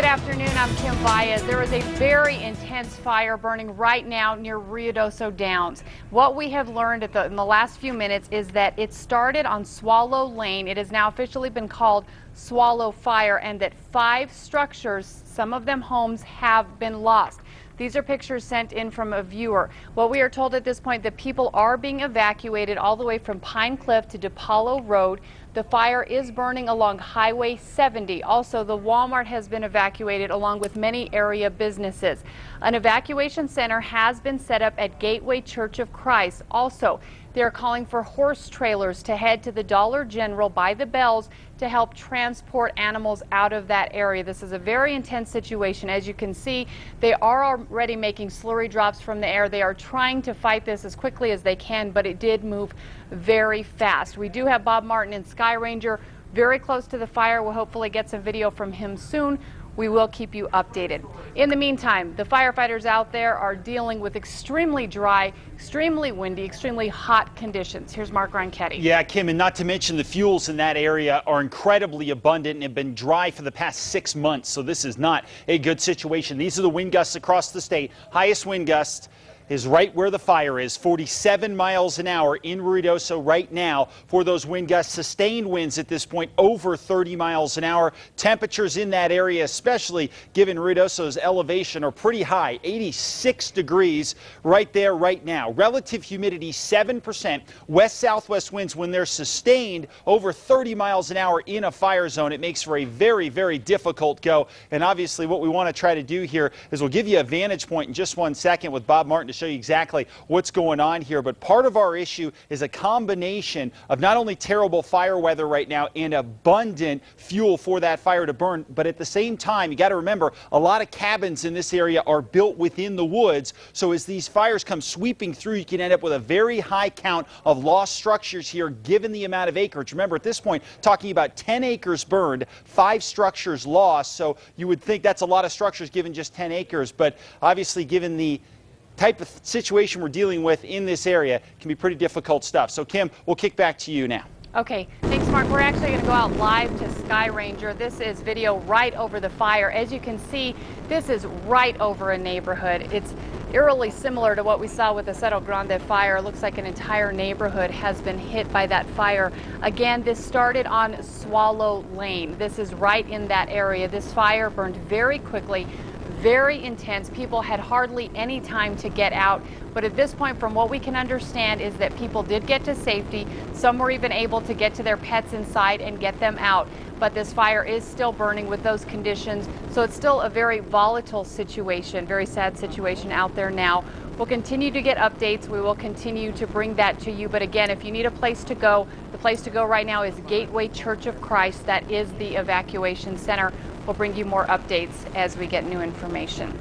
afternoon. I'm Kim Baez. There is a very intense fire burning right now near Ruidoso Downs. What we have learned in the last few minutes is that it started on Swallow Lane. It has now officially been called Swallow Fire, and that 5 structures, some of them homes, have been lost. These are pictures sent in from a viewer. What we are told at this point, that people are being evacuated all the way from Pine Cliff to DePaulo Road. The fire is burning along Highway 70. Also, the Walmart has been evacuated along with many area businesses. An evacuation center has been set up at Gateway Church of Christ. Also, they are calling for horse trailers to head to the Dollar General by the Bells to help transport animals out of that area. This is a very intense situation. As you can see, they are already making slurry drops from the air. They are trying to fight this as quickly as they can, but it did move very fast. We do have Bob Martin in Sky Ranger very close to the fire. We'll hopefully get some video from him soon. We will keep you updated. In the meantime, the firefighters out there are dealing with extremely dry, extremely windy, extremely hot conditions. Here's Mark Ronchetti. Yeah, Kim, and not to mention the fuels in that area are incredibly abundant and have been dry for the past 6 months. So this is not a good situation. These are the wind gusts across the state. Highest wind gusts is right where the fire is, 47 miles an hour in Ruidoso right now for those wind gusts. Sustained winds at this point over 30 miles an hour. Temperatures in that area, especially given Ruidoso's elevation, are pretty high, 86 degrees right there right now. Relative humidity 7%. West-southwest winds, when they're sustained over 30 miles an hour in a fire zone, it makes for a very, very difficult go. And obviously what we want to try to do here is we'll give you a vantage point in just 1 second with Bob Martin to show you exactly what's going on here. But part of our issue is a combination of not only terrible fire weather right now and abundant fuel for that fire to burn, but at the same time, you got to remember, a lot of cabins in this area are built within the woods. So as these fires come sweeping through, you can end up with a very high count of lost structures here, given the amount of acreage. Remember, at this point, talking about 10 acres burned, 5 structures lost. So you would think that's a lot of structures given just 10 acres. But obviously, given the type of situation we're dealing with in this area, it can be pretty difficult stuff. So Kim, we'll kick back to you now. Okay, thanks Mark. We're actually going to go out live to Sky Ranger. This is video right over the fire. As you can see, this is right over a neighborhood. It's eerily similar to what we saw with the Cerro Grande fire. It looks like an entire neighborhood has been hit by that fire. Again, this started on Swallow Lane. This is right in that area. This fire burned very quickly, very intense. People had hardly any time to get out. But at this point, from what we can understand, is that people did get to safety. Some were even able to get to their pets inside and get them out. But this fire is still burning with those conditions. So it's still a very volatile situation, very sad situation out there now. We'll continue to get updates. We will continue to bring that to you. But again, if you need a place to go, the place to go right now is Gateway Church of Christ. That is the evacuation center. We'll bring you more updates as we get new information.